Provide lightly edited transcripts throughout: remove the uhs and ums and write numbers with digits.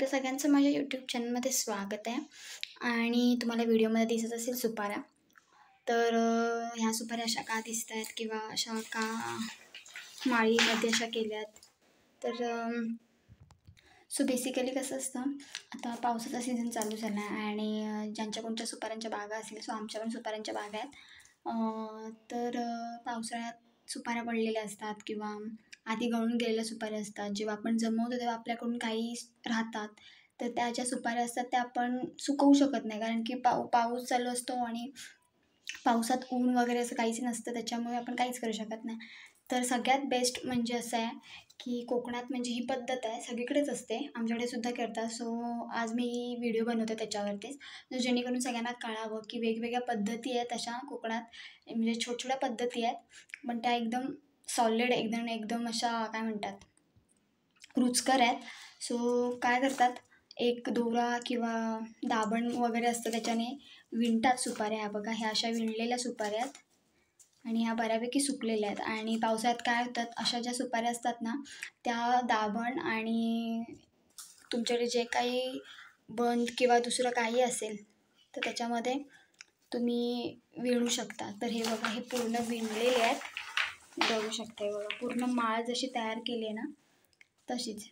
सगळ्यांचं माझ्या यूट्यूब चॅनलमध्ये स्वागत आहे. आणि तुम्हाला व्हिडिओमध्ये दिसत असेल सुपाऱ्या. तर ह्या सुपाऱ्या अशा का दिसत आहेत किंवा अशा का माळीमध्ये अशा केल्यात. तर सो बेसिकली कसं असतं, आता पावसाचा सीझन चालू झाला आहे आणि ज्यांच्या कोणत्या सुपाऱ्यांच्या बागा असतील, सो आमच्या पण सुपाऱ्यांच्या बागा आहेत. तर पावसाळ्यात सुपाऱ्या पडलेल्या असतात किंवा आधी गळून गेलेल्या सुपाऱ्या असतात. जेव्हा आपण जमवतो तेव्हा आपल्याकडून काही राहतात, तर त्या ज्या सुपाऱ्या असतात त्या आपण सुकवू शकत नाही, कारण की पाऊस चालू असतो आणि पावसात ऊन वगैरे असं काहीच नसतं, त्याच्यामुळे आपण काहीच करू शकत नाही. तर सगळ्यात बेस्ट म्हणजे असं आहे की कोकणात म्हणजे ही पद्धत आहे, सगळीकडेच असते, आमच्याकडे सुद्धा करतात. सो आज मी व्हिडिओ बनवते त्याच्यावरतीच, जेणेकरून सगळ्यांना कळावं की वेगवेगळ्या पद्धती आहेत अशा कोकणात. म्हणजे छोट्या पद्धती आहेत, पण त्या एकदम सॉलिड, एकदम अशा काय म्हणतात रुचकर आहेत. सो काय करतात, एक दोरा किंवा दाभण वगैरे असतं त्याच्याने विणतात सुपाऱ्या. ह्या बघा, ह्या अशा विणलेल्या सुपाऱ्या आहेत आणि ह्या बऱ्यापैकी सुकलेल्या आहेत. आणि पावसाळ्यात काय होतात, अशा ज्या सुपाऱ्या असतात ना, त्या दाभण आणि तुमच्याकडे जे काही बंद किंवा दुसरं काही असेल तर त्याच्यामध्ये तुम्ही विणू शकता. तर हे बघा, हे पूर्ण विणलेले आहेत, बघू शकता. हे बघा, पूर्ण माळ जशी तयार केली आहे ना तशीच.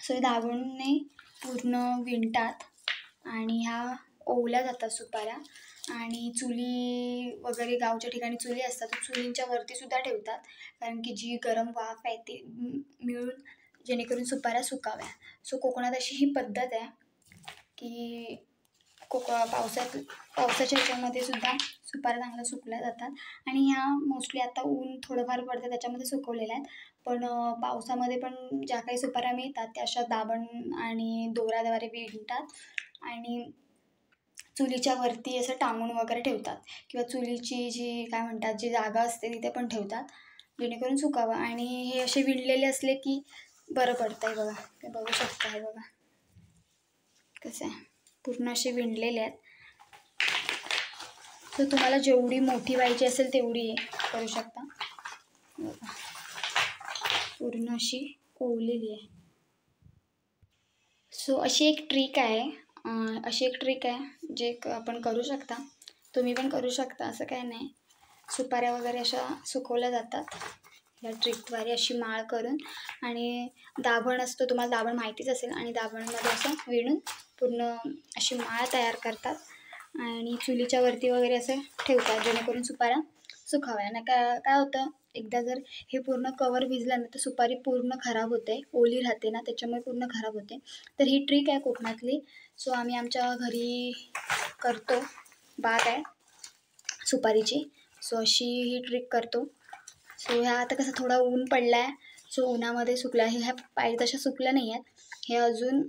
सो हे दाभणने पूर्ण विणतात आणि ह्या ओवल्या जातात सुपाऱ्या. आणि चुली वगैरे गावच्या ठिकाणी चुली असतात, तर चुलींच्या वरती सुद्धा ठेवतात, कारण की जी गरम वाफ आहे ती मिळून जेणेकरून सुपाऱ्या सुकाव्या. सो कोकणात अशी ही पद्धत आहे की पावसाच्या ह्याच्यामध्ये सुद्धा सुपाऱ्या चांगल्या सुकल्या जातात. आणि ह्या मोस्टली आता ऊन थोडंफार पडतं त्याच्यामध्ये सुकवलेल्या आहेत, पण पावसामध्ये पण ज्या काही सुपाऱ्या मिळतात त्या अशा दाभण आणि दोऱ्याद्वारे विणतात आणि चुलीच्या वरती असं टांगून वगैरे ठेवतात, किंवा चुलीची जी काय म्हणतात जी जागा असते तिथे पण ठेवतात, जेणेकरून सुकावं. आणि हे असे विणलेले असले की बरं पडतं आहे. बघा, ते बघू शकता. आहे बघा कसं आहे, पूर्ण असे विणलेले आहेत. तर तुम्हाला जेवढी मोठी पाहिजे असेल तेवढी करू शकता. बघा, पूर्ण अशी ओवलेली आहे. सो अशी एक ट्रिक आहे जे आपण करू शकता, तुम्ही पण करू शकता, असं काय नाही. सुपाऱ्या वगैरे अशा सुकवल्या जातात या ट्रिकद्वारे, अशी माळ करून. आणि दाभण असतो, तुम्हाला दाभण माहितीच असेल, आणि दाभणमध्ये असं विणून पूर्ण अशी माळ तयार करतात आणि चुलीच्या वरती वगैरे असं ठेवतात, जेणेकरून सुपाऱ्या सुकाव्या. ना काय होतं, एकदा जर हे पूर्ण कवर भिजलं ना तर सुपारी पूर्ण खराब होते, ओली राहते ना, त्याच्यामुळे पूर्ण खराब होते. तर ही ट्रिक आहे कोकणातली. सो आम्ही आमच्या घरी करतो, बाग आहे सुपारीची. सो अशी ही ट्रिक करतो. सो ह्या आता कसं थोडा ऊन पडला आहे, सो उन्हामध्ये सुकल्या, ह्या पाहिजे तशा सुकल्या नाही आहेत. हे अजून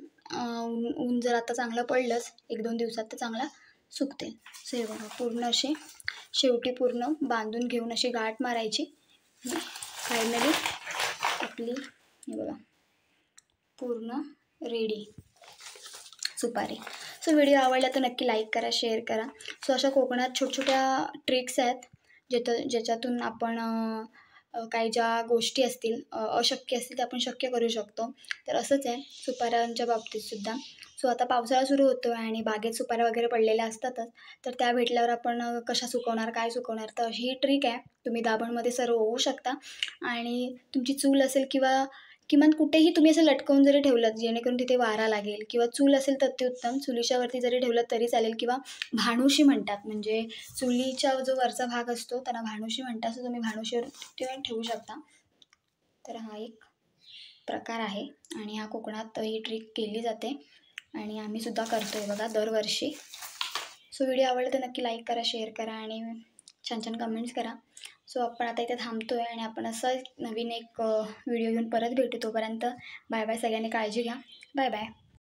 ऊन जर आता चांगलं पडलंच 1-2 दिवसात तर चांगला सुकते. सो हे बघा, पूर्ण असे शेवटी पूर्ण बांधून घेऊन अशी गाठ मारायची. फायनली आपली हे बघा पूर्ण रेडी सुपारी. सो व्हिडिओ आवडला तर नक्की लाईक करा, शेअर करा. सो अशा कोकणात छोट्या ट्रिक्स आहेत ज्याच्यातून आपण काही ज्या गोष्टी असतील अशक्य असतील त्या आपण शक्य करू शकतो. तर असंच आहे सुपाऱ्यांच्या बाबतीतसुद्धा. सो आता पावसाळा सुरू होतो आहे आणि बागेत सुपाऱ्या वगैरे पडलेल्या असतातच, तर त्या भेटल्यावर आपण कशा सुकवणार, काय सुकवणार. तर ही ट्रिक आहे, तुम्ही दाभणमध्ये सर्व होऊ शकता. आणि तुमची चूल असेल किंवा किमान कुठेही तुम्ही असं लटकवून जरी ठेवलं जेणेकरून तिथे वारा लागेल, किंवा चूल असेल तर अत्युत्तम, चुलीच्या वरती जरी ठेवलं तरी चालेल, किंवा भाणुशी म्हणतात, म्हणजे चुलीचा जो वरचा भाग असतो त्याला भाणुशी म्हणतात. असं तुम्ही भाणुशीवर ठेवू शकता. तर हा एक प्रकार आहे आणि ह्या कोकणात ही ट्रिक केली जाते आणि आम्ही सुद्धा करतो आहे बघा दरवर्षी. सो व्हिडिओ आवडला तर नक्की लाईक करा, शेअर करा आणि छान छान कमेंट्स करा. सो आपण आता इथे थांबतो आहे आणि आपण असं नवीन एक व्हिडिओ घेऊन परत भेटू. तोपर्यंत बाय बाय, सगळ्यांनी काळजी घ्या. Bye bye.